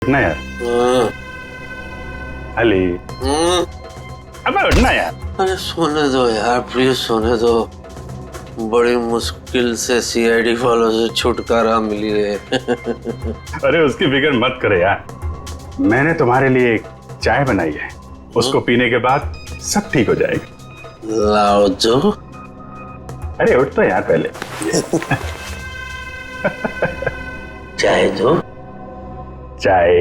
उठना यार। अली अबे उठना यार। अरे सोने दो यार, प्लीज सोने दो। बड़ी मुश्किल से सीआईडी वालों से छुटकारा मिली है। अरे उसकी फिक्र मत करे यार, मैंने तुम्हारे लिए एक चाय बनाई है, उसको पीने के बाद सब ठीक हो जाएगा। लाओ जो। अरे उठ तो यार पहले। चाय दो। चाय।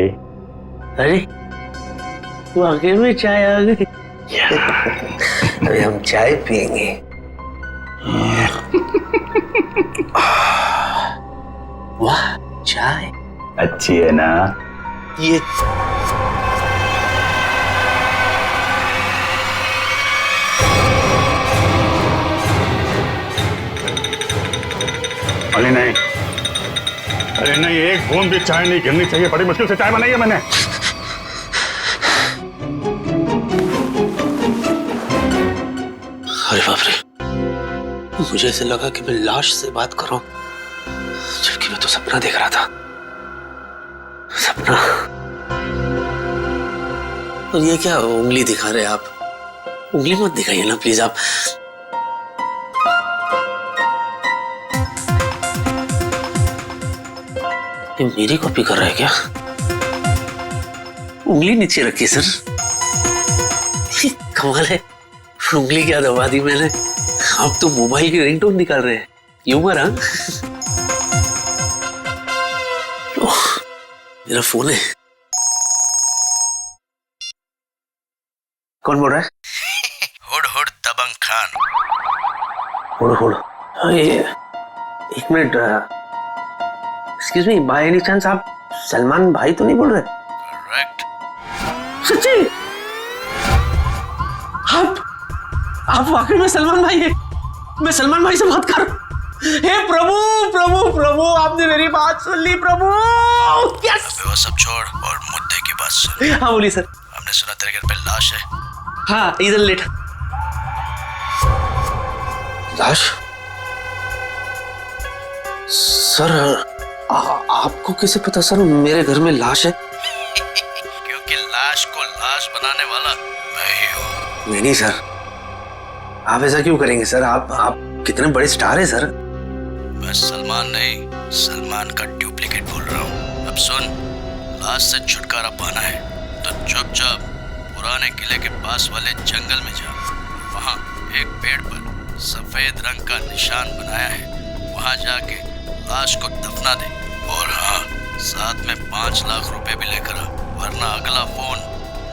अरे तू आगे में चाय आ गई। अरे हम चाय पियेंगे। वाह चाय अच्छी है ना? ये अरे नहीं, अरे नहीं, एक बूंद भी चाय नहीं गिरनी चाहिए। बड़ी मुश्किल से चाय बनाई है मैंने। अरे बाप रे, मुझे ऐसे लगा कि मैं लाश से बात कर रहा हूं, जबकि मैं तो सपना देख रहा था। सपना। और ये क्या उंगली दिखा रहे आप? उंगली मत दिखाइए ना प्लीज आप। ये मेरी कॉपी कर रहा है क्या? उंगली नीचे रखिए सर। कमाल है, उंगली क्या दबा दी मैंने। आप तो मोबाइल की रिंगटोन निकाल रहे हैं। ये उम्र हाँ? मेरा फोन है। कौन बोल रहा है? हुड हुड दबंग खान। हुड हुड। ये एक minute, excuse me, by any chance आप सलमान भाई तो नहीं बोल रहे? करेक्ट। सच्ची? आप वाकई में सलमान भाई हैं? मैं सलमान भाई से बात कर रहा हूं। हे प्रभु प्रभु प्रभु, आपने मेरी बात सुन ली प्रभु। यस। वो सब छोड़ और मुद्दे की बात सुन। हाँ बोलिए सर। हमने सुना तेरे घर पे लाश है। हाँ इधर लेट। लाश? सर आपको कैसे पता सर मेरे घर में लाश है? क्योंकि लाश को लाश बनाने वाला मैं ही हूँ। नहीं सर, आप ऐसा क्यों करेंगे सर? आप कितने बड़े स्टार हैं सर। मैं सलमान नहीं, सलमान का डुप्लीकेट बोल रहा हूँ। अब सुन, लाश से छुटकारा पाना है तो चुपचाप पुराने किले के पास वाले जंगल में जा। वहाँ एक पेड़ पर सफेद रंग का निशान बनाया है, वहाँ जाके लाश को दफना दे। और हाँ, साथ में 5 लाख रुपए भी लेकर आ, वरना अगला फोन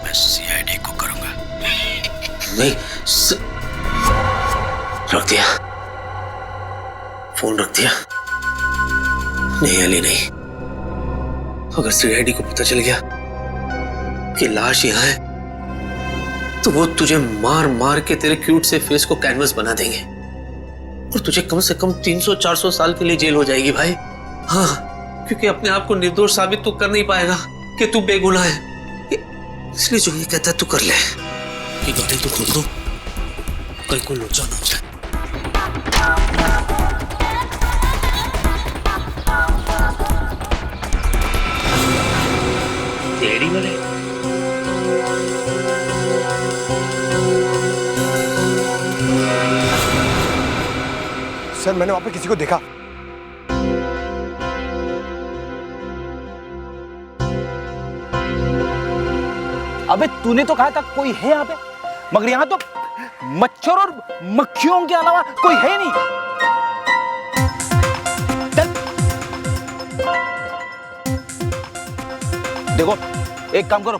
मैं सीआईडी को करूंगा। नहीं रख दिया, फोन रख दिया। नहीं अली नहीं, अगर सीआईडी को पता चल गया कि लाश यहाँ है तो वो तुझे मार मार के तेरे क्यूट से फेस को कैनवस बना देंगे और तुझे कम से कम 300-400 साल के लिए जेल हो जाएगी भाई। हाँ, क्योंकि अपने आप को निर्दोष साबित तो कर नहीं पाएगा कि तू बेगुनाह है। इसलिए जो ये कहता है तू कर ले। ये गाड़ी तो खोल दो, कहीं को लोचा ना हो जाए। तेरी वाले सर, मैंने वहां पे किसी को देखा। अबे तूने तो कहा था कोई है यहाँ पे, मगर यहाँ तो मच्छर और मक्खियों के अलावा कोई है नहीं। चल देखो, एक काम करो,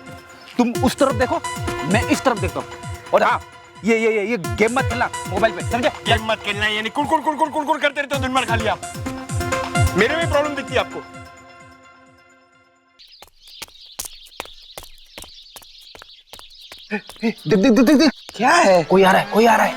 तुम उस तरफ देखो, मैं इस तरफ देखता हूँ। और हाँ, ये गेम मत खेलना मोबाइल पे, समझे? गेम मत खेलना, यानी कुड़ करते रहते हो दिन भर खाली आप। मेरे में प्रॉब्लम दिखती है आपको। देख क्या है? कोई आ रहा है।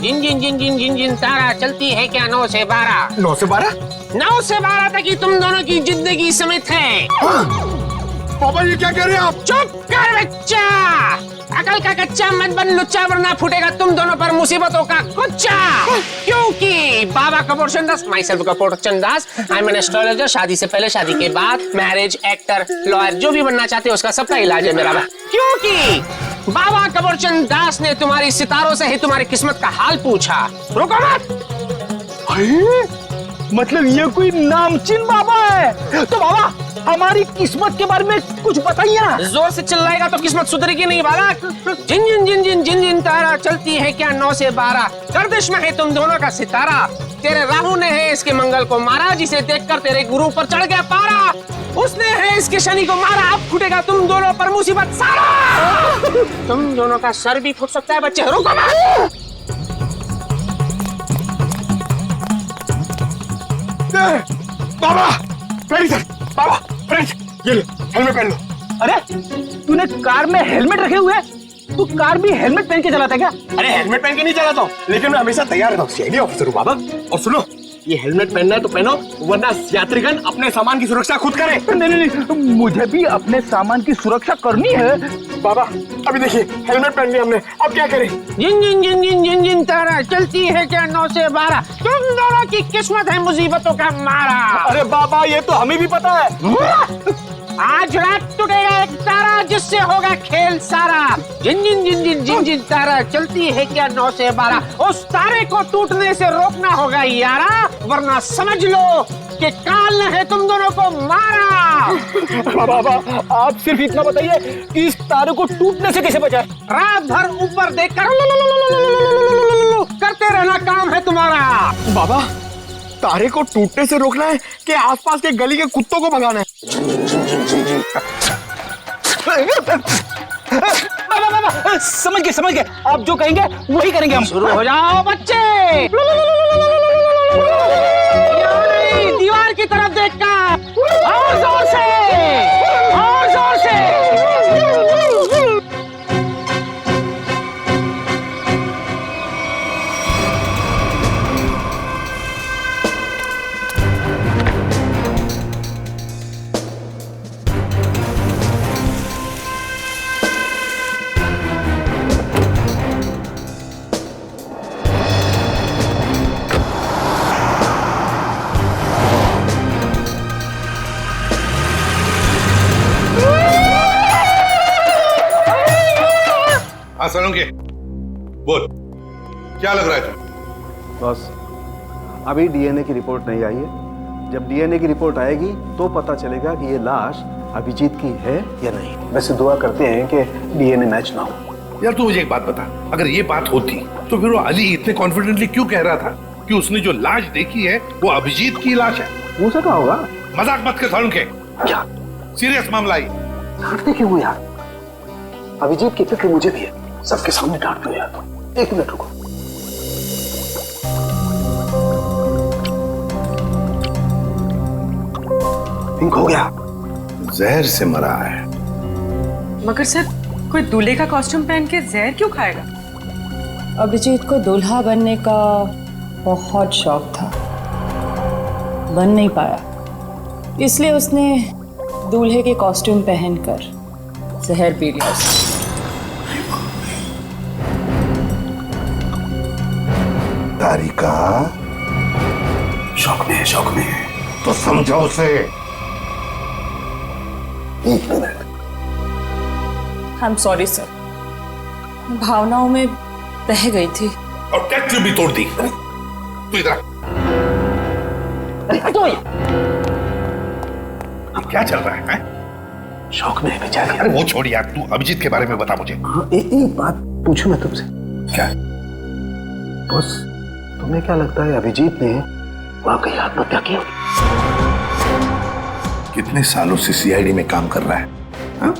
जिन जिन जिन जिन जिन जिन तारा चलती है क्या 9 से 12? 9 से 12? 9 से 12 तक ही तुम दोनों की जिंदगी समित है। पापा ये क्या कह रहे हैं आप? चुप कर बच्चा। अकल का कच्चा मत बन लुच्चा, वरना फूटेगा तुम दोनों पर मुसीबतों का कुच्चा। क्योंकि Baba Kapoor Chandas, myself Kapoor Chandas, I am an astrologer. शादी से पहले, शादी के बाद, मैरिज, एक्टर, लॉयर, जो भी बनना चाहते हो उसका सबका इलाज है मेरा। क्योंकि बाबा कपूर चंदास ने तुम्हारी सितारों से ही तुम्हारी किस्मत का हाल पूछा। रुको मत। मतलब ये कोई नामचीन बाबा है? तो बाबा हमारी किस्मत के बारे में कुछ बताइए ना। जोर से चिल्लाएगा तो किस्मत सुधरेगी नहीं बालक। जिन जिन जिन जिन जिन जिन तारा चलती है क्या 9 से 12, गर्दिश में है तुम दोनों का सितारा। तेरे राहु ने है इसके मंगल को मारा, जिसे देखकर तेरे गुरु पर चढ़ गया पारा। उसने है इसके शनि को मारा, अब फूटेगा तुम दोनों पर मुसीबत सारा। तुम दोनों का सर भी फूट सकता है बच्चे। रुको मत। बाबा फ्रेंड सर, बाबा फ्रेंड, ये लो हेलमेट पहन लो। अरे तूने कार में हेलमेट रखे हुए? तू कार भी हेलमेट पहन के चलाता है क्या? अरे हेलमेट पहन के नहीं चलाता हूँ, लेकिन मैं हमेशा तैयार रहता हूँ। सीआईडी ऑफिसर हूँ बाबा। और सुनो, ये हेलमेट पहनना है तो पहनो, वरना यात्रीगण अपने सामान की सुरक्षा खुद करे। नहीं नहीं नहीं, मुझे भी अपने सामान की सुरक्षा करनी है। बाबा अभी देखिए हेलमेट पहन लिया हमने, अब क्या करें? जिन जिन जिन जिन जिन जिन तारा चलती है क्या 9 से 12, तुम दोनों की किस्मत है मुसीबतों का मारा। अरे बाबा ये तो हमें भी पता है। आज रात टूटेगा एक तारा, जिससे होगा खेल सारा। जिन जिन जिन जिन जिन जिन तारा चलती है क्या 9 से 12, उस तारे को टूटने से रोकना होगा यारा, वरना समझ लो कि काल ने है तुम दोनों को मारा। बाबा आप सिर्फ इतना बताइए कि इस तारे को टूटने से कैसे बचाए? रात भर ऊपर देखकर करते रहना काम है तुम्हारा। बाबा तारे को टूटने से रोकना है कि आसपास के गली के कुत्तों को भगाना है? बाबा समझ गए, आप जो कहेंगे वही करेंगे हम। शुरू हो जाओ बच्चे। दीवार की तरफ देखकर और जोर से, और जोर से। हाँ सोलंकी, बोल क्या लग रहा है तुम? बॉस अभी डीएनए की रिपोर्ट नहीं आई है। जब डीएनए की रिपोर्ट आएगी तो पता चलेगा कि ये लाश अभिजीत की है या नहीं। वैसे दुआ करते हैं कि डीएनए मैच ना हो। यार तू मुझे एक बात बता, अगर ये बात होती तो फिर वो अली इतने कॉन्फिडेंटली क्यों कह रहा था कि उसने जो लाश देखी है वो अभिजीत की लाश है? हो सका होगा। मजाक मत कर सोलंकी, क्या सीरियस मामला है। डांटते क्यों हो यार? अभिजीत की फिक्र मुझे भी है, सबके सामने डांट दो यार। एक मिनट रुको। पिंक हो गया, जहर से मरा है। मगर सर कोई दूल्हे का कॉस्ट्यूम पहन के जहर क्यों खाएगा? अभिजीत को दूल्हा बनने का बहुत शौक था, बन नहीं पाया, इसलिए उसने दूल्हे के कॉस्ट्यूम पहनकर जहर पी लिया। तारिका शौक में है, शौक में है। तो समझो उसे। एक minute. I am sorry sir, भावनाओं में बह गई थी। और टेस्ट ट्यूब भी तोड़ दी। तू इधर क्या चल रहा है? शौक में है बेचारी। अरे वो छोड़ यार, तू अभिजीत के बारे में बता मुझे। हाँ, एक बात पूछूं मैं तुमसे? क्या? बॉस तुम्हें क्या लगता है अभिजीत ने वाकई आत्महत्या की? कितने सालों से सीआईडी में काम कर रहा है? हा?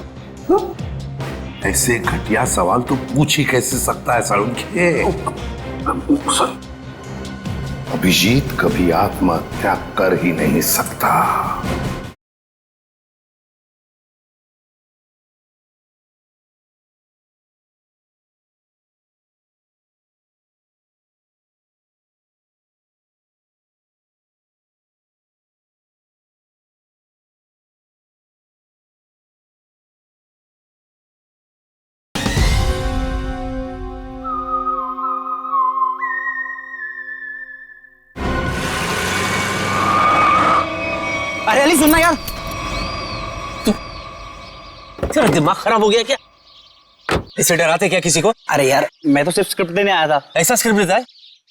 ऐसे घटिया सवाल तो पूछ ही कैसे सकता है सालुंखे? अभिजीत कभी आत्महत्या कर ही नहीं सकता। अरे अली सुनना यार, तेरा दिमाग खराब हो गया क्या? ऐसे डराते क्या किसी को? अरे यार मैं तो सिर्फ स्क्रिप्ट देने आया था। ऐसा स्क्रिप्ट देता है?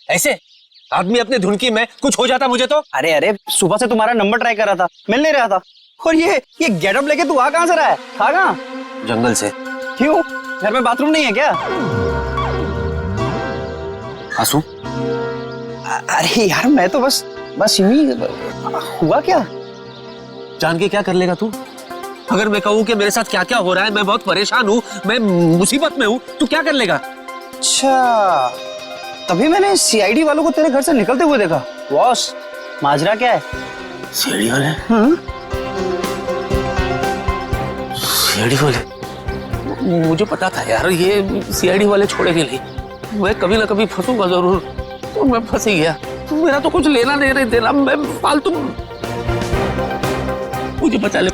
ऐसे आदमी अपने धुन की में कुछ हो जाता मुझे तो। अरे अरे सुबह से तुम्हारा नंबर ट्राई कर रहा था, मिल नहीं रहा था। और ये गेटअप लेके तू आ कहां से रहा है? था कहां? जंगल से। क्यों, घर में बाथरूम नहीं है क्या? आंसू? अरे यार मैं तो बस यूं ही। हुआ क्या? जान के क्या कर लेगा तू? अगर मैं कहूँ कि मेरे साथ क्या क्या हो रहा है, मैं बहुत परेशान हूँ, मैं मुसीबत में हूँ, तू क्या कर लेगा? अच्छा, तभी मैंने सीआईडी वालों को तेरे घर से निकलते हुए देखा। बॉस माजरा क्या है? सीआईडी वाले? सीआईडी वाले? मुझे पता था यार, ये सीआईडी वाले छोड़ेंगे नहीं। मैं कभी ना कभी फंसूंगा जरूर, तो मैं फंस ही गया। मेरा तो कुछ लेना नहीं देना, मैं फालतू। मुझे बचा ले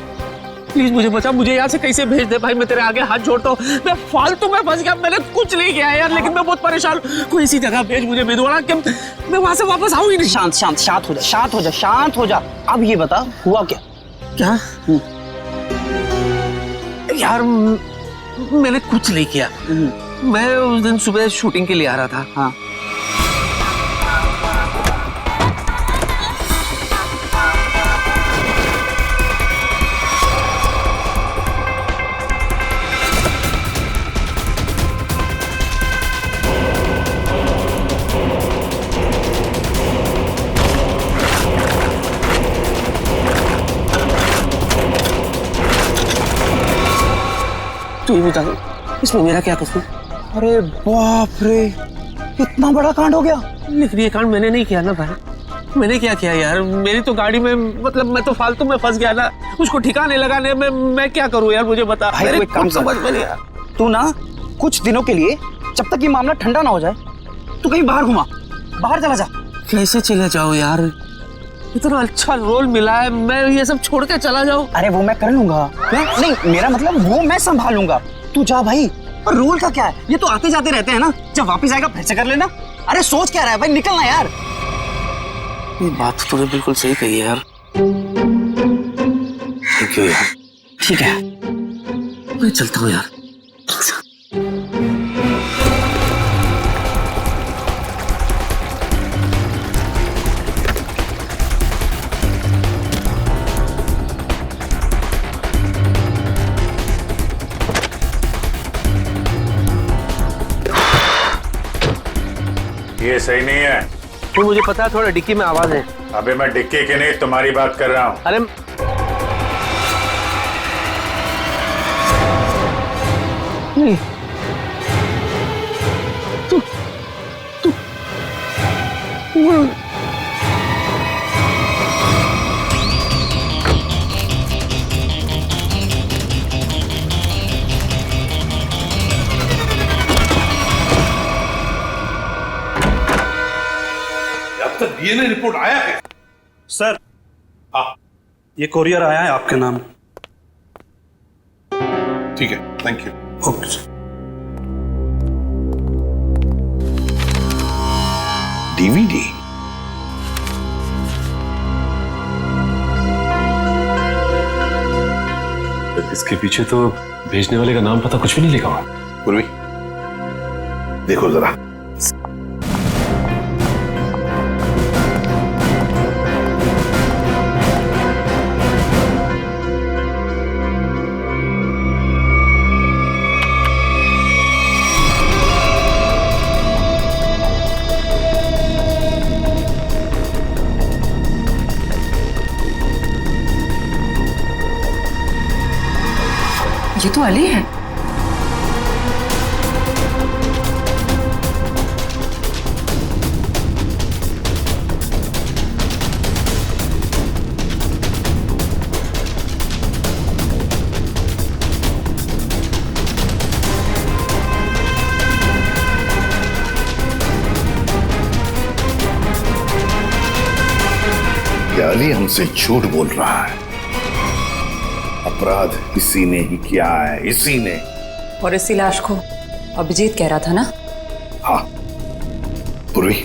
प्लीज, मुझे बचा, मुझे यहाँ से कैसे भेज दे भाई, मैं तेरे आगे हाथ जोड़ता हूँ। मैं फालतू में फंस गया, मैंने कुछ नहीं किया यार, लेकिन मैं बहुत परेशान हूँ। कोई ऐसी जगह भेज मुझे भिदवाड़ा कि मैं वहां से वापस आऊँ ही नहीं। शांत हो जा। अब ये बता हुआ क्या? क्या? यार मैंने कुछ नहीं किया। मैं उस दिन सुबह शूटिंग के लिए आ रहा था। हाँ। तू ही बता, इसमें मेरा क्या कसूर? अरे बाप रे, इतना बड़ा कांड हो गया। लेकिन ये कांड मैंने नहीं किया ना भाई। मैंने क्या किया यार? मेरी तो गाड़ी में, मतलब मैं तो फालतू में फंस गया ना, उसको ठिकाने लगाने में मैं क्या करूं यार, मुझे बता। भाई तू एक काम समझ में नहीं। तू ना कुछ दिनों के लिए, जब तक ये मामला ठंडा ना हो जाए, तू कहीं बाहर घुमा, बाहर चला जा। कैसे चले जाओ यार? इतना अच्छा रोल मिला है, मैं ये सब छोड़ के चला जाऊं? अरे वो मैं कर लूंगा। नहीं मेरा मतलब वो मैं संभालूंगा, तू जा भाई। और रोल का क्या है, ये तो आते जाते रहते हैं ना, जब वापस आएगा फिर से कर लेना। अरे सोच क्या रहा है भाई, निकलना यार। ये बात तूने बिल्कुल सही कही है यार। थैंक यू यार। ठीक है मैं चलता हूँ यार। ये सही नहीं है। तो मुझे पता है, थोड़ा डिक्की में आवाज है। अबे मैं डिक्की की नहीं, तुम्हारी बात कर रहा हूँ। अरे नहीं, तू अब तक डीएनए रिपोर्ट आया है? सर ये कोरियर आया है आपके नाम। ठीक है, thank you. Okay sir. DVD? इसके पीछे तो भेजने वाले का नाम पता कुछ भी नहीं लिखा हुआ। पूर्वी देखो जरा। ये तो अली है। अली हमसे झूठ बोल रहा है। अपराध इसी ने ही किया है, इसी ने। और इसी लाश को अभिजीत कह रहा था ना? हाँ पूर्वी,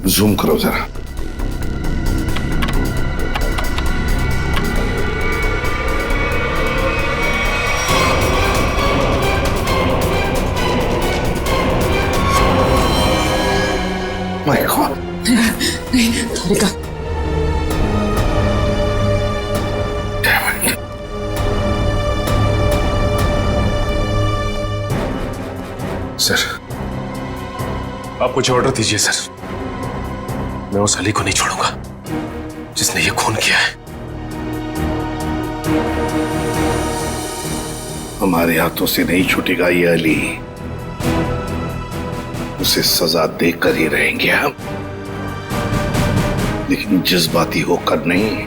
जूम करो जरा। तारिका सर, आप कुछ ऑर्डर दीजिए सर। मैं उस अली को नहीं छोड़ूंगा जिसने ये खून किया है। हमारे हाथों से नहीं छूटेगा ये अली, उसे सजा देकर ही रहेंगे हम, लेकिन जज्बाती होकर नहीं,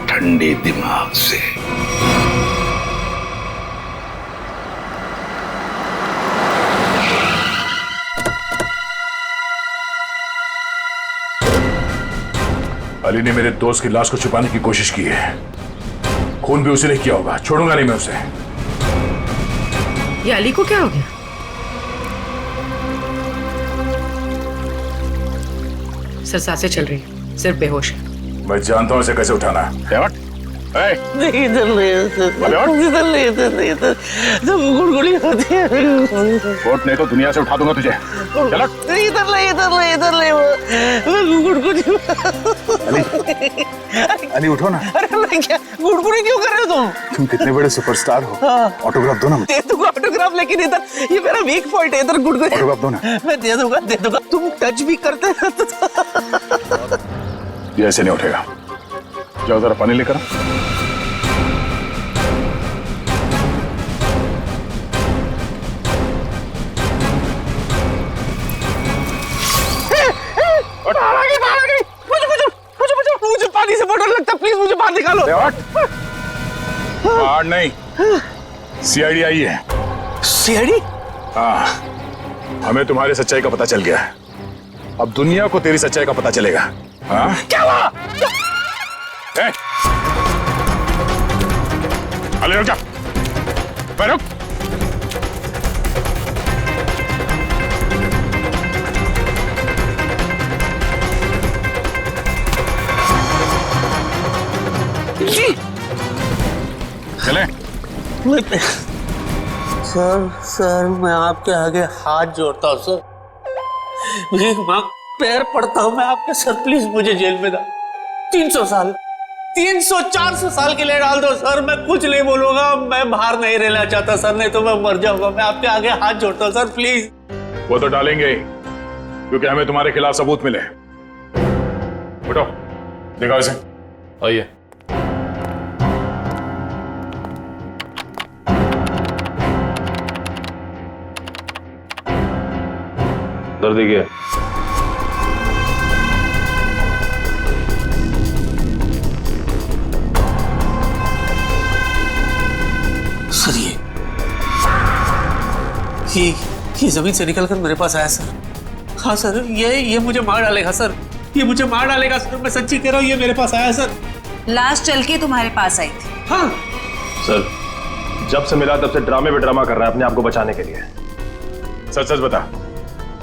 ठंडे दिमाग से। अली ने मेरे दोस्त की लाश को छुपाने की कोशिश की है। खून भी उसी ने किया होगा, छोड़ूंगा नहीं मैं उसे। ये अली को क्या हो गया? सर सांसें चल रही, सिर्फ बेहोश है। मैं जानता हूं इसे कैसे उठाना है। नहीं इधर नहीं, इधर जब गुड़गुड़ी होती है। कोर्ट नहीं तो दुनिया से उठा दूंगा तुझे। चलो। इधर नहीं वो गुड़गुड़ी। अली उठो ना। अरे मैं क्या गुड़गुड़ी क्यों कर रहे हो तुम कितने बड़े सुपरस्टार हो। ऑटोग्राफ दो ना। दे दूंगा ऑटोग्राफ, लेकिन इधर ये मेरा वीक पॉइंट है, इधर गुड़गुड़ी। ऑटोग्राफ दो ना। मैं दे दूंगा। तुम टच भी करते हैं ये ऐसे नहीं उठेगा। जाओ जरा पानी लेकर। मुझे पानी से बहुत डर लगता है, प्लीज मुझे बाहर निकालो। बाहर नहीं, सीआईडी आई है। सीआईडी? हाँ, हमें तुम्हारी सच्चाई का पता चल गया है। अब दुनिया को तेरी सच्चाई का पता चलेगा। हाँ? क्या हुआ? अली रुक जा, रुक। चले। सर मैं आपके आगे हाथ जोड़ता हूँ सर, भीख मांग पैर पड़ता हूँ मैं आपके सर, प्लीज मुझे जेल में डाल। 300 साल 300-400 साल के लिए डाल दो सर, मैं कुछ नहीं बोलूंगा, मैं बाहर नहीं रहना चाहता सर, नहीं तो मैं मर जाऊंगा। मैं आपके आगे हाथ जोड़ता हूँ सर, प्लीज। वो तो डालेंगे क्योंकि हमें तुम्हारे खिलाफ सबूत मिले। उठो, दिखाओ इसे। आइए। दर्द क्या? सर ये जमीन से निकलकर मेरे पास आया सर। हाँ सर, ये मुझे मार डालेगा सर, ये मुझे मार डालेगा सर, मैं सच्ची कह रहा हूँ, ये मेरे पास आया सर। लाश चल के तुम्हारे पास आई थी? हाँ सर, जब से मिला तब से ड्रामे पे ड्रामा कर रहा है अपने आप को बचाने के लिए। सच सच बता,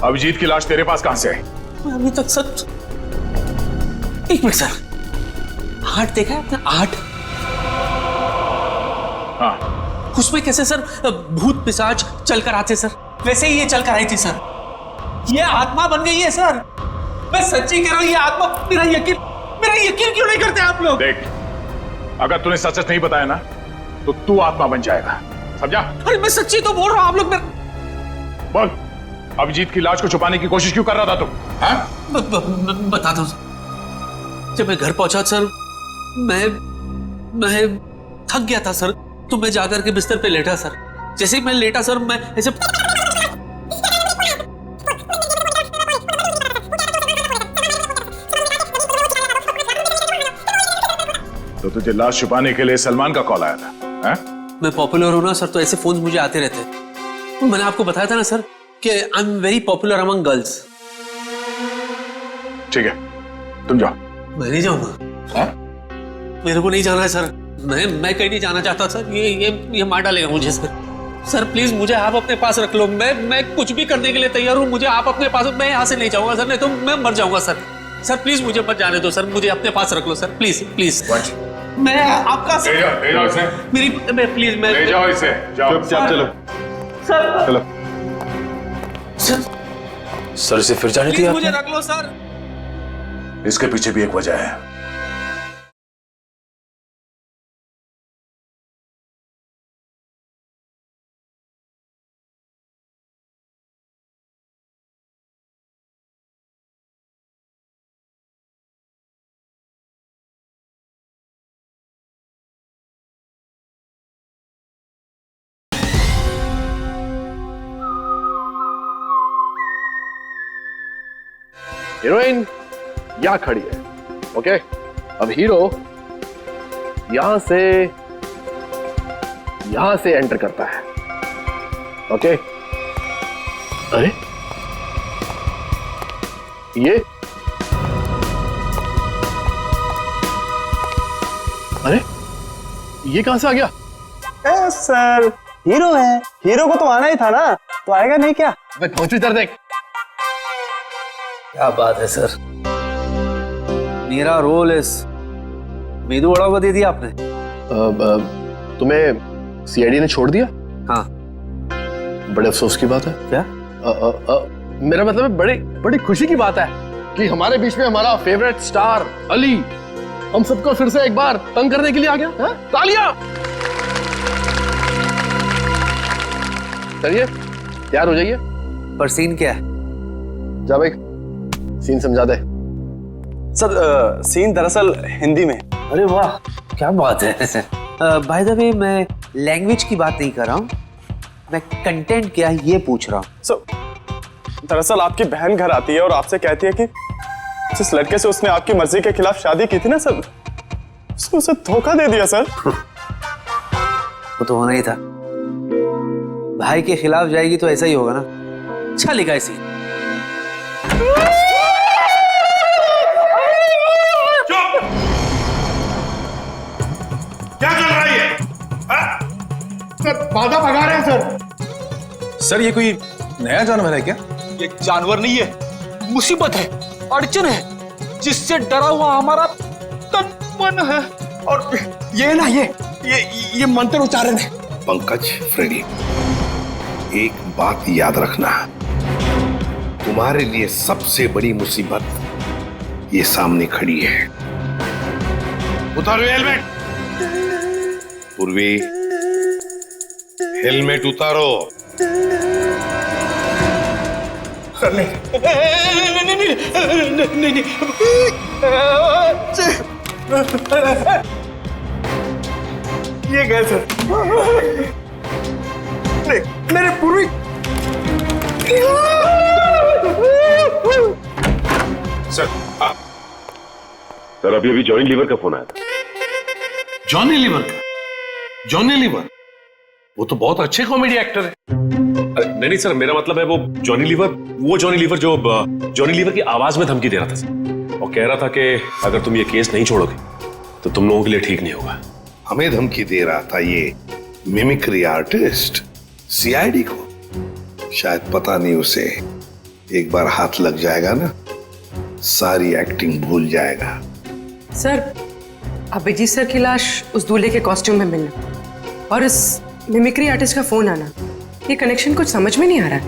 अभिजीत की लाश तेरे पास कहां से आई? अभी तक सच। एक मिनट सर, 8 देखा है आपने? 8? हाँ। उसमें कैसे सर भूत पिशाच चलकर आते सर, वैसे ही ये चलकर आई थी सर। ये आत्मा बन गई है सर, मैं सच्ची कह रहा हूँ, ये आत्मा। मेरा यकीन क्यों नहीं करते आप लोग? देख, अगर तूने सच सच नहीं बताया ना तो तू आत्मा बन जाएगा, समझा? अरे मैं सच्ची तो बोल रहा हूँ, आप लोग बोल, अभिजीत की लाश को छुपाने की कोशिश क्यों कर रहा था तुम? बता दो। जब मैं घर पहुंचा सर, मैं थक गया था सर, तो मैं जाकर के बिस्तर पे लेटा सर। जैसे ही मैं लेटा सर, मैं ऐसे तो तुझे लाश छुपाने के लिए सलमान का कॉल आया था? है? मैं पॉपुलर हूं ना सर, तो ऐसे फोन मुझे आते रहते हैं। मैंने आपको बताया था ना सर कि I am very popular among girls. ठीक है, तुम जाओ। मैं नहीं जाऊंगा। मेरे को नहीं जाना है सर, मैं कहीं नहीं जाना चाहता सर। ये मार डालेगा मुझे सर। सर प्लीज मुझे आप अपने पास रख लो, मैं कुछ भी करने के लिए तैयार हूँ। मुझे आप अपने पास, मैं यहाँ से नहीं जाऊंगा सर, नहीं तो मैं मर जाऊंगा सर। सर प्लीज मुझे मत जाने दो सर, मुझे अपने पास रख लो सर, प्लीज प्लीज। मैं आपका ले जाओ इसे। मेरी प्लीज, मैं ले जाओ इसे, जाओ। चुपचाप चलो। सर चलो। सर सर इसे फिर जाने दिया मुझे रख लो सर। इसके पीछे भी एक वजह है। हीरोइन यहाँ खड़ी है, ओके। अब हीरो यहां से एंटर करता है, ओके। अरे ये कहां से आ गया? सर हीरो है, हीरो को तो आना ही था ना, तो आएगा नहीं क्या? पहुंचू इधर देख। क्या बात है सर, मेरा रोल इस मेदू वड़ा को दे दिया आपने। तुम्हें सीआईडी ने छोड़ दिया? हाँ। बड़े अफसोस की बात है। क्या? मेरा मतलब है बड़ी खुशी की बात है कि हमारे बीच में हमारा फेवरेट स्टार अली हम सबको फिर से एक बार तंग करने के लिए आ गया। तालियां! चलिए तैयार हो जाइए। पर सीन क्या है? जा भाई, सीन समझा दे। सर सीन दरअसल हिंदी में। अरे वाह, क्या बात है। बाय द वे, मैं लैंग्वेज की बात नहीं कर रहा हूँ, मैं कंटेंट क्या है ये पूछ रहा हूँ। सर दरअसल आपकी बहन घर आती है और आपसे कहती है कि जिस लड़के से उसने आपकी मर्जी के खिलाफ शादी की थी ना सर, उसने उसे धोखा दे दिया सर। वो तो होना ही था, भाई के खिलाफ जाएगी तो ऐसा ही होगा ना। अच्छा लिखा है सीन। क्या चल रहा है? सर बाधा भगा रहे हैं सर। सर ये कोई नया जानवर है क्या? ये जानवर नहीं है, मुसीबत है, अड़चन है, जिससे डरा हुआ हमारा तन मन है। और ये ना ये मंत्र उच्चारण है। पंकज, फ्रेडी, एक बात याद रखना, तुम्हारे लिए सबसे बड़ी मुसीबत ये सामने खड़ी है। उतारो हेलमेट। पूर्वी, हेलमेट उतारो। नहीं। ये गए सर। नहीं, मेरे पूर्वी। सर अभी जॉनी लीवर का फोन आया था। जॉनी लीवर का? जॉनी लीवर वो तो बहुत अच्छे कॉमेडी एक्टर है। नहीं सर, मेरा मतलब है वो जॉनी लीवर जो जॉनी लीवर की आवाज में धमकी दे रहा था सर, और कह रहा था कि अगर तुम ये केस नहीं छोड़ोगे तो तुम लोगों के लिए ठीक नहीं होगा। हमें धमकी दे रहा था ये मिमिक्री आर्टिस्ट सीआईडी को। शायद पता नहीं, उसे एक बार हाथ लग जाएगा ना, सारी एक्टिंग भूल जाएगा। सर, अभिजीत सर की लाश उस दूल्हे के कॉस्ट्यूम में मिलना और इस मिमिक्री आर्टिस्ट का फोन आना, ये कनेक्शन कुछ समझ में नहीं आ रहा है।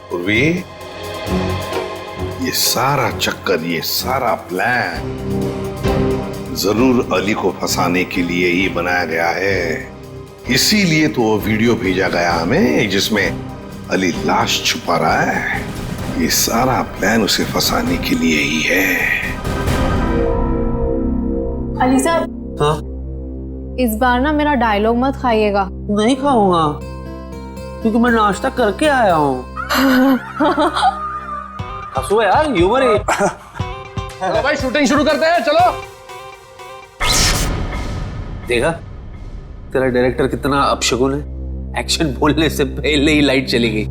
पूर्वी, ये सारा चक्कर, ये सारा प्लान जरूर अली को फंसाने के लिए ही बनाया गया है। इसीलिए तो वो वीडियो भेजा गया हमें जिसमें अली लाश छुपा रहा है। ये सारा प्लान उसे फंसाने के लिए ही है। अली साहब, हाँ? इस बार ना मेरा डायलॉग मत खाइएगा। नहीं खाऊंगा, क्योंकि मैं नाश्ता करके आया हूँ। हंसो यार, ह्यूमर है। चलो भाई, शूटिंग शुरू करते हैं, चलो। देखा तेरा डायरेक्टर कितना अपशगुन है, एक्शन बोलने से पहले ही लाइट चली गई।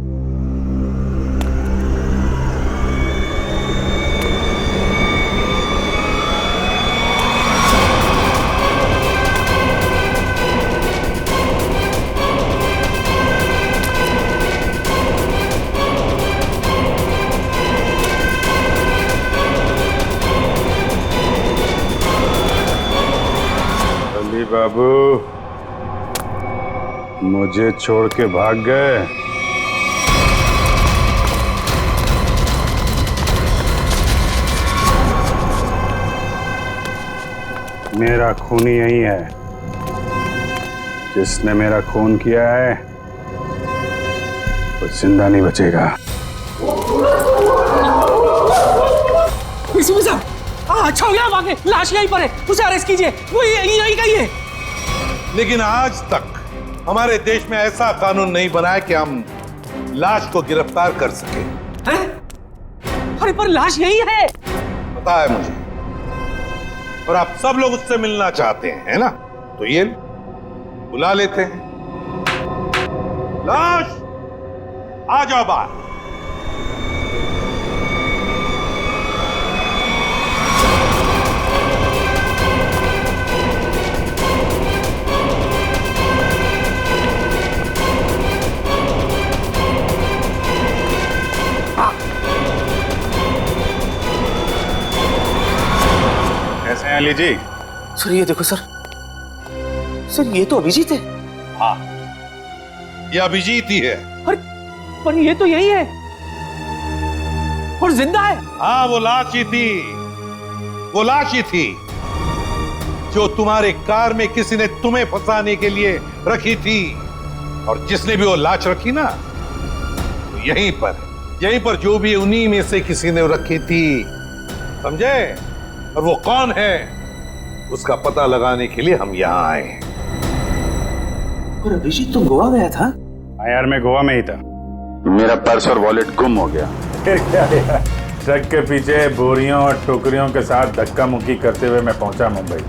बाबू मुझे छोड़ के भाग गए। मेरा खून यही है। जिसने मेरा खून किया है वो जिंदा नहीं बचेगा। अच्छा हो गया, वहां लाश यहीं पर है, उसे अरेस्ट कीजिए, वो यहीं कहीं है। लेकिन आज तक हमारे देश में ऐसा कानून नहीं बना है कि हम लाश को गिरफ्तार कर सके। अरे पर लाश यही है। पता है मुझे, और आप सब लोग उससे मिलना चाहते हैं, है ना? तो ये बुला लेते हैं। लाश आ जाओ बाहर। कैसे हैं अली जी? सर ये देखो सर, ये तो अभिजीत है। हाँ, ये अभिजीत ही है। अरे पर ये तो यही है और जिंदा है। हाँ, वो लाश ही थी, वो लाश ही थी जो तुम्हारे कार में किसी ने तुम्हें फंसाने के लिए रखी थी। और जिसने भी वो लाश रखी ना, तो यहीं पर जो भी उन्हीं में से किसी ने रखी थी, समझे? और वो कौन है उसका पता लगाने के लिए हम यहाँ आए हैं। और अभिजीत तो गोवा गया था। हाँ यार, मैं गोवा में ही था। मेरा पर्स और वॉलेट गुम हो गया। फिर क्या यार, ट्रक के पीछे बोरियों और टोकरियों के साथ धक्का मुक्की करते हुए मैं पहुंचा मुंबई।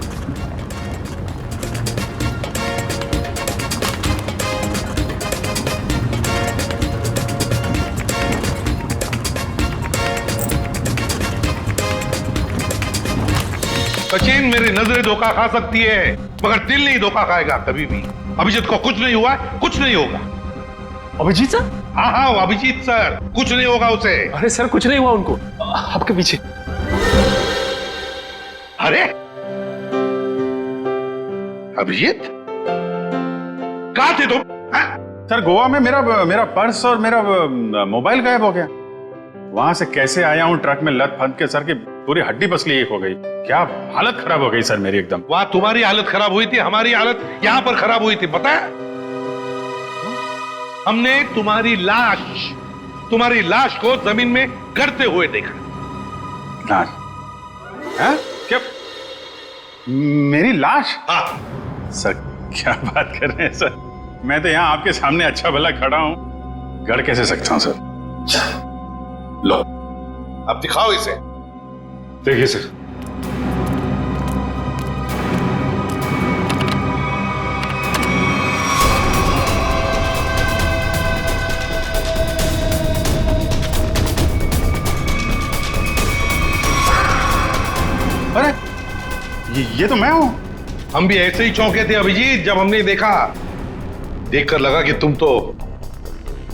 सचिन, मेरी नजरें धोखा खा सकती है मगर दिल नहीं धोखा खाएगा कभी भी। अभिजीत को कुछ नहीं हुआ, कुछ नहीं होगा। अभिजीत सर? हाँ, अभिजीत सर, कुछ नहीं होगा उसे। अरे सर, कुछ नहीं हुआ उनको, आपके पीछे। अरे अभिजीत, कहाँ थे तुम? सर, गोवा में मेरा पर्स और मेरा मोबाइल गायब हो गया। वहां से कैसे आया हूँ ट्रक में लद फंद के, सर की पूरी हड्डी पसली एक हो गई। क्या हालत खराब हो गई सर मेरी एकदम। वहां तुम्हारी हालत खराब हुई थी, हमारी हालत यहां पर खराब हुई थी, पता है? हमने तुम्हारी लाश को जमीन में गड़ते हुए देखा। लाश? क्या मेरी लाश? हाँ सर, क्या बात कर रहे हैं सर? मैं तो यहाँ आपके सामने अच्छा भला खड़ा हूँ, गड़ कैसे सकता हूँ सर? लो, अब दिखाओ इसे। देखिए सर, अरे ये तो मैं हूं। हम भी ऐसे ही चौंके थे अभिजीत जब हमने देखकर लगा कि तुम तो।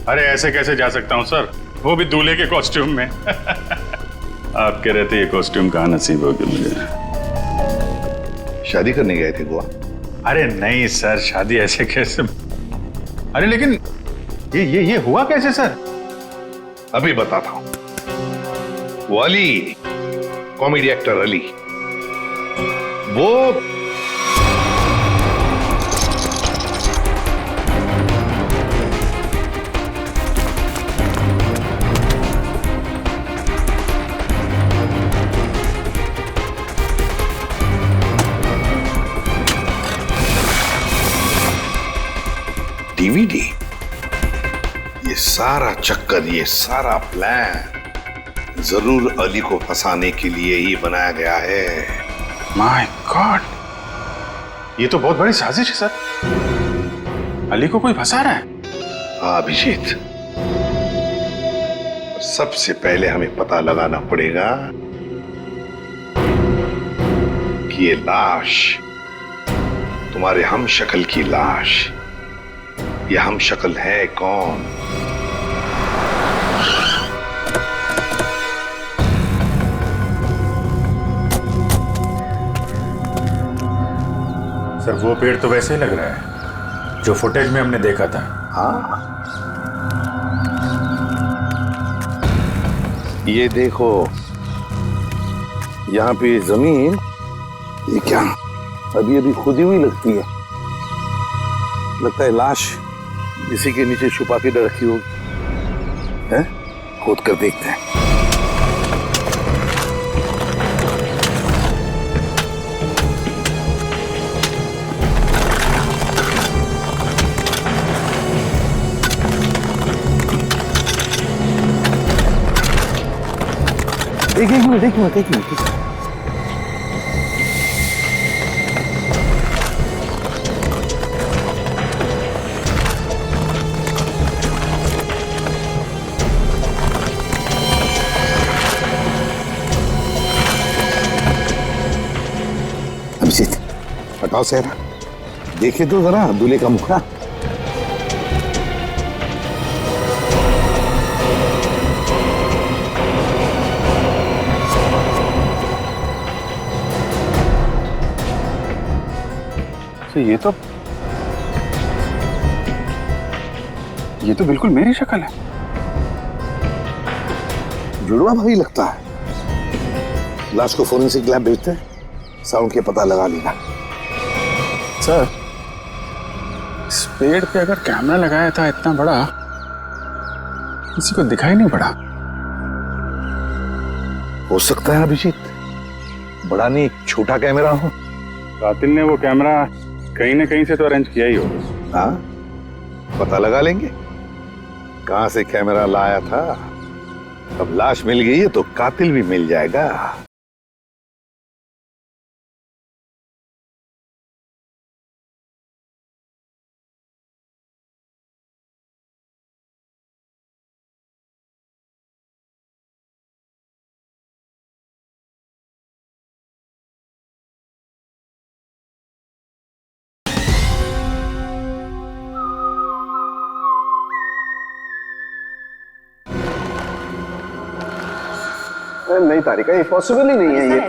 अरे ऐसे कैसे जा सकता हूं सर, वो भी दूल्हे के कॉस्ट्यूम में। आपके रहते ये कॉस्ट्यूम कहाँ नसीब हो गया मुझे। शादी करने गए थे गोवा? अरे नहीं सर, शादी ऐसे कैसे? अरे लेकिन ये हुआ कैसे सर? अभी बताता हूं। वो अली, कॉमेडी एक्टर अली, वो डीवीडी, ये सारा चक्कर, ये सारा प्लान जरूर अली को फंसाने के लिए ही बनाया गया है। माय गॉड, ये तो बहुत बड़ी साजिश है सर। अली को कोई फंसा रहा है? हाँ अभिजीत, सबसे पहले हमें पता लगाना पड़ेगा कि ये लाश तुम्हारे हमशक्ल की लाश, ये हमशक्ल है कौन? सर वो पेड़ तो वैसे ही लग रहा है जो फुटेज में हमने देखा था। हाँ, ये देखो, यहाँ पे जमीन, ये क्या अभी अभी खुदी हुई लगती है। लगता है लाश इसी के नीचे छुपा के रखी होगी। है? खोद कर देखते हैं। एक मिनट। अभिजीत, हटाओ सेहरा, देखे तो जरा दूल्हे का मुखड़ा। तो ये तो बिल्कुल मेरी शक्ल है। जुड़वा भाई लगता है। लाश को फोरेंसिक लैब भेजते हैं, साउंड के पता लगा लेगा। सर, इस पेड़ पे अगर कैमरा लगाया था इतना बड़ा, किसी को दिखाई नहीं पड़ा। हो सकता है अभिजीत, बड़ा नहीं छोटा कैमरा हो। कातिल ने वो कैमरा कहीं ना कहीं से तो अरेंज किया ही होगा। हाँ, पता लगा लेंगे कहां से कैमरा लाया था। अब लाश मिल गई है तो कातिल भी मिल जाएगा। नहीं तारिका, ये पॉसिबल ही नहीं है। ये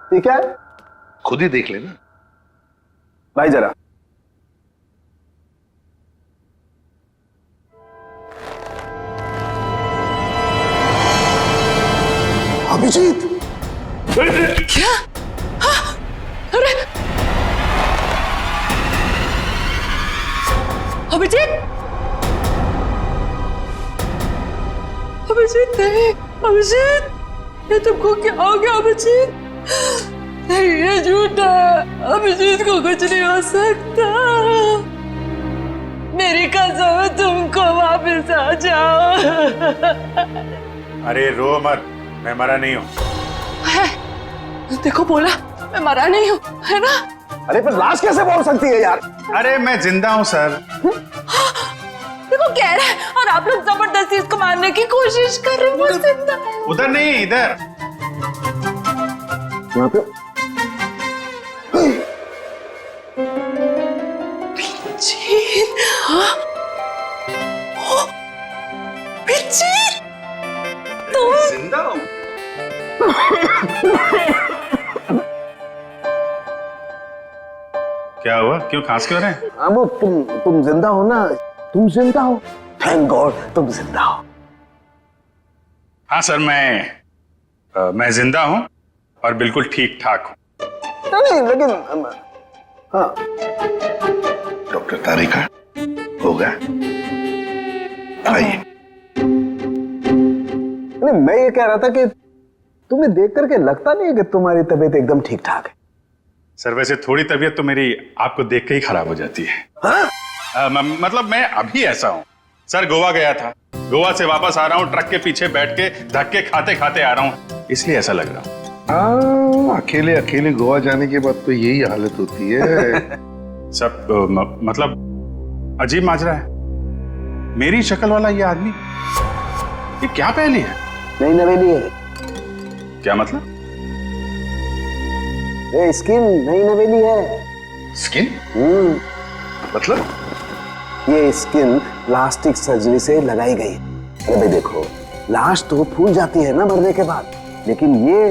ठीक है, खुद ही देख लेना भाई जरा। अभिजीत, क्या? अरे अभिजीत, अभिजीत नहीं, अभिजीत ये तुमको क्या हो गया? अभिजीत नहीं, ये झूठा है। अभिजीत को कुछ नहीं हो सकता। मेरी कसम है, तुमको वापस आ जाओ। अरे रो मत, मैं मरा नहीं हूँ। देखो बोला मैं मरा नहीं हूँ, है ना? अरे पर लाश कैसे बोल सकती है यार? अरे मैं जिंदा हूँ सर। देखो कह रहा है और आप लोग जबरदस्ती इसको मारने की कोशिश कर रहे हो। वो जिंदा है। उधर नहीं, इधर। यहाँ पे पिंचीन, हाँ? ओ, पिंचीन, तुम जिंदा हूँ। क्या हुआ? क्यों खांस क्यों रहे हैं? हाँ, वो तुम जिंदा हो ना? तुम जिंदा हो? थैंक गॉड तुम जिंदा हो। हाँ सर, मैं जिंदा हूँ और बिल्कुल ठीक ठाक हूँ। नहीं लेकिन हाँ। डॉक्टर तारिका, होगा? आइए। नहीं, मैं ये कह रहा था कि तुम्हें देख करके लगता नहीं है कि तुम्हारी तबीयत एकदम ठीक ठाक है। सर वैसे थोड़ी तबीयत तो मेरी आपको देख के ही खराब हो जाती है। हाँ? मतलब मैं अभी ऐसा हूँ सर। गोवा गया था, गोवा से वापस आ रहा हूँ, ट्रक के पीछे बैठ के धक्के खाते खाते आ रहा हूँ, इसलिए ऐसा लग रहा हूँ। अकेले अकेले गोवा जाने के बाद तो यही हालत होती है। सब मतलब अजीब माजरा है। मेरी शक्ल वाला ये आदमी, ये क्या पहली है? नहीं नवेली है। क्या मतलब? ये स्किन नई नवेली है। स्किन? मतलब? ये स्किन प्लास्टिक सर्जरी से लगाई गई। अरे भाई देखो, लाश तो फूल जाती है ना मरने के बाद, लेकिन ये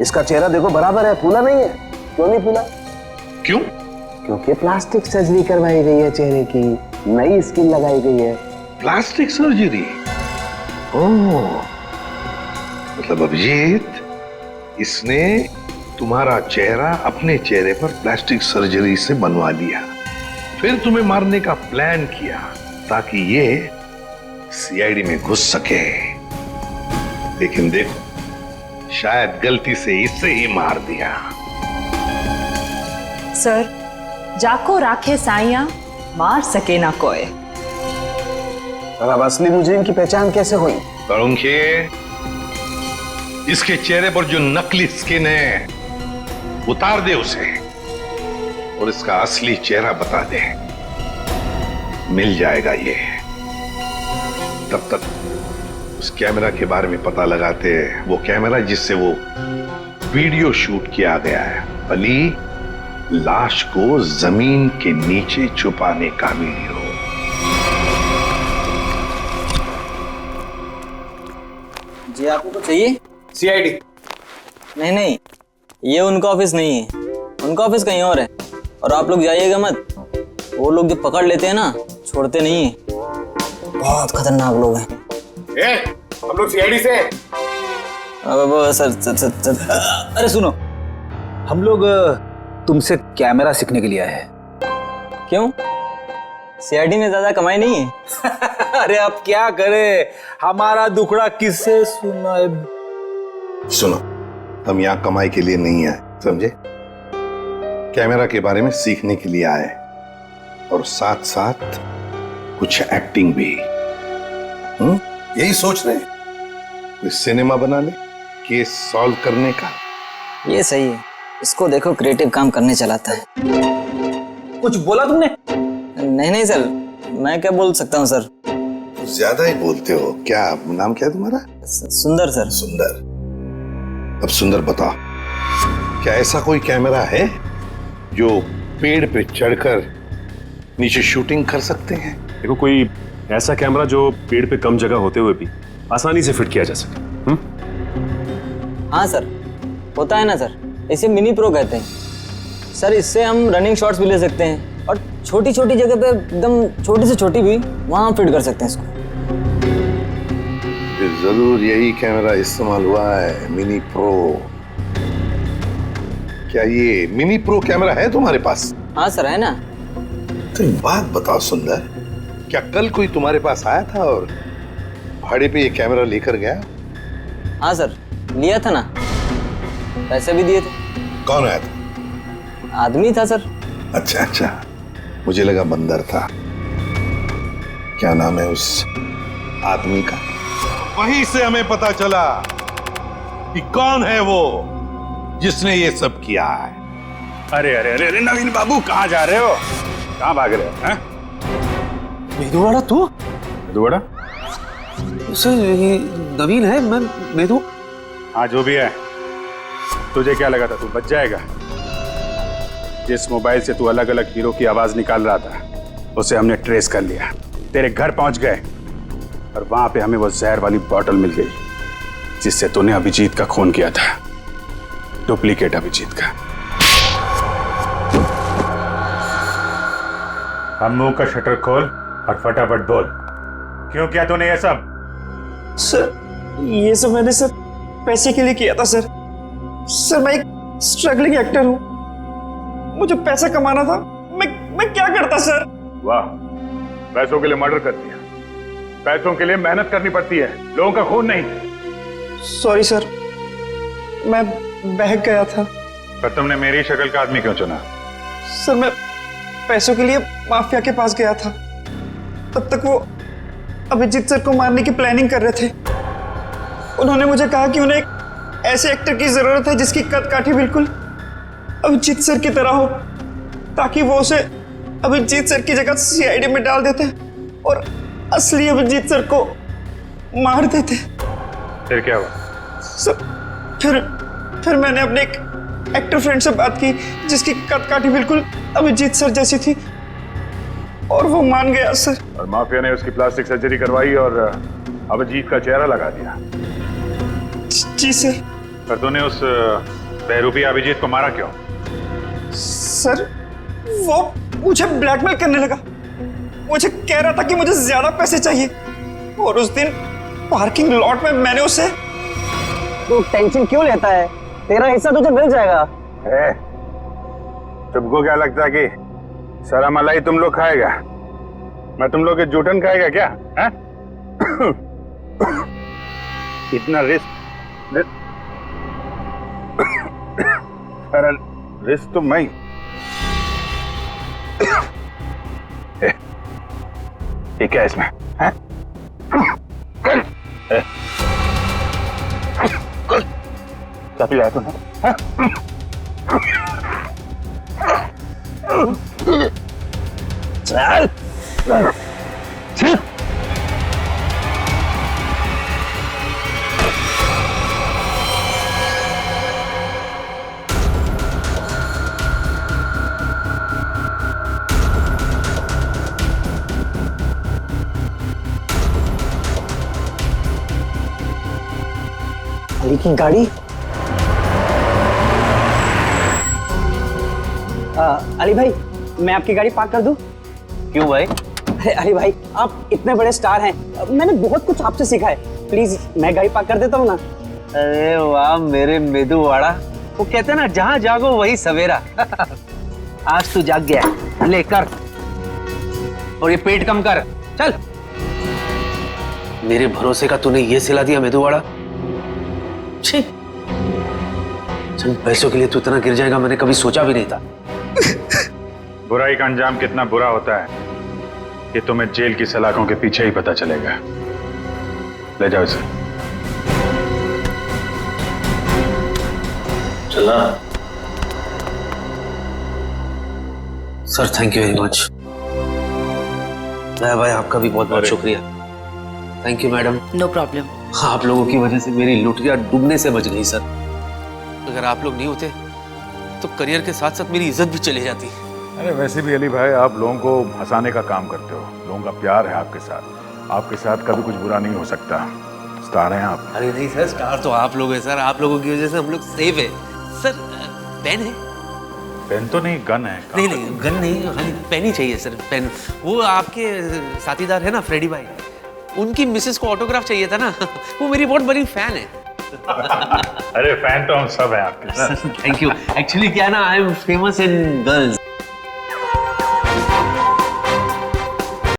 इसका चेहरा देखो बराबर है, फूला नहीं है। क्यों नहीं फूला? क्यों? क्योंकि प्लास्टिक सर्जरी करवाई गई है चेहरे की, नई स्किन लगाई गई है। Plastic surgery? ओह, मतलब अभिजीत, इसने तुम्हारा चेहरा अपने चेहरे पर प्लास्टिक सर्जरी से बनवा लिया, फिर तुम्हें मारने का प्लान किया ताकि ये सीआईडी में घुस सके। लेकिन देखो, शायद गलती से इसे ही मार दिया। सर, जाको राखे साइया मार सके ना कोई। और अब असली मुजरिम की पहचान कैसे हुई? तरुण, इसके चेहरे पर जो नकली स्किन है उतार दे उसे और इसका असली चेहरा बता दे, मिल जाएगा ये। तब तक उस कैमरा के बारे में पता लगाते हैं, वो कैमरा जिससे वो वीडियो शूट किया गया है, अली लाश को जमीन के नीचे छुपाने का वीडियो। जी आपको कुछ चाहिए? सीआईडी। नहीं नहीं, ये उनका ऑफिस नहीं है, उनका ऑफिस कहीं और है। और आप लोग जाइएगा मत, वो लोग जो पकड़ लेते हैं ना छोड़ते नहीं है, बहुत खतरनाक लोग हैं। हम लोग सीआईडी से हैं। सर, अरे सुनो, हम लोग तुमसे कैमरा सीखने के लिए आए हैं। क्यों? सीआईडी में ज्यादा कमाई नहीं है? अरे अब क्या करे, हमारा दुखड़ा किससे सुनाए? सुनो, हम यहाँ कमाई के लिए नहीं आए, समझे? कैमरा के बारे में सीखने के लिए आए और साथ साथ कुछ एक्टिंग भी। यही सोच रहे कोई सिनेमा बना ले, केस सॉल्व करने का। ये सही है, इसको देखो क्रिएटिव काम करने चलाता है। कुछ बोला तुमने? नहीं नहीं सर, मैं क्या बोल सकता हूँ सर। ज्यादा ही बोलते हो। क्या नाम क्या है तुम्हारा? सुंदर सर। सुंदर। अब सुंदर बताओ, क्या ऐसा कोई कैमरा है जो पेड़ पे चढ़कर नीचे शूटिंग कर सकते हैं? देखो, कोई ऐसा कैमरा जो पेड़ पे कम जगह होते हुए भी आसानी से फिट किया जा सके। हाँ सर, होता है ना सर, इसे मिनी प्रो कहते हैं सर। इससे हम रनिंग शॉट्स भी ले सकते हैं और छोटी छोटी जगह पे एकदम छोटी से छोटी भी वहां फिट कर सकते हैं इसको। जरूर यही कैमरा इस्तेमाल हुआ है, मिनी प्रो। क्या ये मिनी प्रो कैमरा है तुम्हारे पास? हाँ सर, है ना। तो एक बात बताओ सुंदर, क्या कल कोई तुम्हारे पास आया था और भाड़े पे ये कैमरा लेकर गया? हाँ सर, लिया था ना, पैसे भी दिए थे। कौन आया था? आदमी था सर। अच्छा अच्छा, मुझे लगा बंदर था। क्या नाम है उस आदमी का? वहीं से हमें पता चला कि कौन है वो जिसने ये सब किया है। अरे अरे अरे नवीन बाबू, कहाँ जा रहे हो? कहाँ भाग रहे हो? मेदुवाड़ा तू? मेदुवाड़ा? सर ये नवीन है, मैं मेदु। हाँ जो भी है, तुझे क्या लगा था तू बच जाएगा? जिस मोबाइल से तू अलग अलग हीरो की आवाज निकाल रहा था उसे हमने ट्रेस कर लिया, तेरे घर पहुंच गए और वहां पे हमें वो जहर वाली बॉटल मिल गई जिससे तूने अभिजीत का खून किया था, डुप्लीकेट अभिजीत का। हम मुंह का शटर खोल और फटाफट बोल, क्यों किया तूने ये सब? सर ये सब मैंने सर पैसे के लिए किया था सर। सर मैं एक स्ट्रगलिंग एक्टर हूँ, मुझे पैसा कमाना था, मैं क्या करता सर? वाह, पैसों के लिए मर्डर कर दिया। पैसों के लिए मेहनत करनी पड़ती है, लोगों का खून नहीं। सॉरी सर, मैं बहक गया था। पर तुमने मेरी शक्ल का आदमी क्यों चुना? सर मैं पैसों के लिए माफिया के पास गया था, तब तक वो अभिजीत सर को मारने की प्लानिंग कर रहे थे। उन्होंने मुझे कहा कि उन्हें एक ऐसे एक्टर की जरूरत है जिसकी कद काठी बिल्कुल अभिजीत सर की तरह हो, ताकि वो उसे अभिजीत सर की जगह सीआईडी में डाल देते और असली अभिजीत सर को मार देते। फिर क्या हुआ? सर फिर मैंने अपने एक एक्टर फ्रेंड से बात की जिसकी कद काठी बिल्कुल अभिजीत सर जैसी थी और वो मान गया सर। और माफिया ने उसकी प्लास्टिक सर्जरी करवाई और अभिजीत का चेहरा लगा दिया। जी सर। पर तूने उस बहरूपी अभिजीत को मारा क्यों? सर वो मुझे ब्लैकमेल करने लगा, मुझे कह रहा था कि मुझे ज्यादा पैसे चाहिए और उस दिन पार्किंग लॉट में मैंने उसे तू टेंशन क्यों लेता है? तेरा हिस्सा तुझे मिल जाएगा। तुमको क्या लगता है कि सारा मलाई तुम लोग खाएगा? मैं तुम लोग के जूठन खाएगा क्या? है? इतना रिस्क तो मैं ये क्या इसमें है? क्या पिलाया तूने? चल चल अली की गाड़ी। अली भाई, मैं आपकी गाड़ी पार्क कर दूं? क्यों भाई? अरे अली भाई, आप इतने बड़े स्टार हैं, मैंने बहुत कुछ आपसे सीखा है। प्लीज मैं गाड़ी पार्क कर देता हूँ ना। अरे वाह मेरे मेदूवाड़ा, वो कहते हैं ना जहां जागो वही सवेरा। आज तू जाग गया, ले कर। और ये पेट कम कर, चल। मेरे भरोसे का तूने ये सिला दिया मेदूवाड़ा। चंद पैसों के लिए तू इतना गिर जाएगा मैंने कभी सोचा भी नहीं था। बुराई का अंजाम कितना बुरा होता है ये तुम्हें जेल की सलाखों के पीछे ही पता चलेगा। ले जाओ इसे। चला sir, thank you very much. भाई आपका भी बहुत बहुत शुक्रिया। Thank you madam. No problem. आप लोगों की वजह से मेरी लुटिया डूबने से बच गई सर। अगर आप लोग नहीं होते तो करियर के साथ साथ मेरी इज्जत भी चली जाती। अरे वैसे भी अली भाई, आप लोगों को हंसाने का काम करते हो, लोगों का प्यार है आपके साथ। आपके साथ कभी कुछ बुरा नहीं हो सकता। स्टार हैं आप। अरे नहीं सर, स्टार तो आप लोग हैं सर। आप लोगों की वजह से हम लोग सेफ है सर। पेन है? पेन तो नहीं, गन है। नहीं नहीं गन नहीं, हाँ पेन ही चाहिए सर। पेन वो आपके साथीदार है ना फ्रेडी भाई, उनकी मिसेस को ऑटोग्राफ चाहिए था ना। वो मेरी बहुत बड़ी फैन है। अरे फैन तो हम सब हैं आपके। Thank you. एक्चुअली क्या ना, I am famous in girls.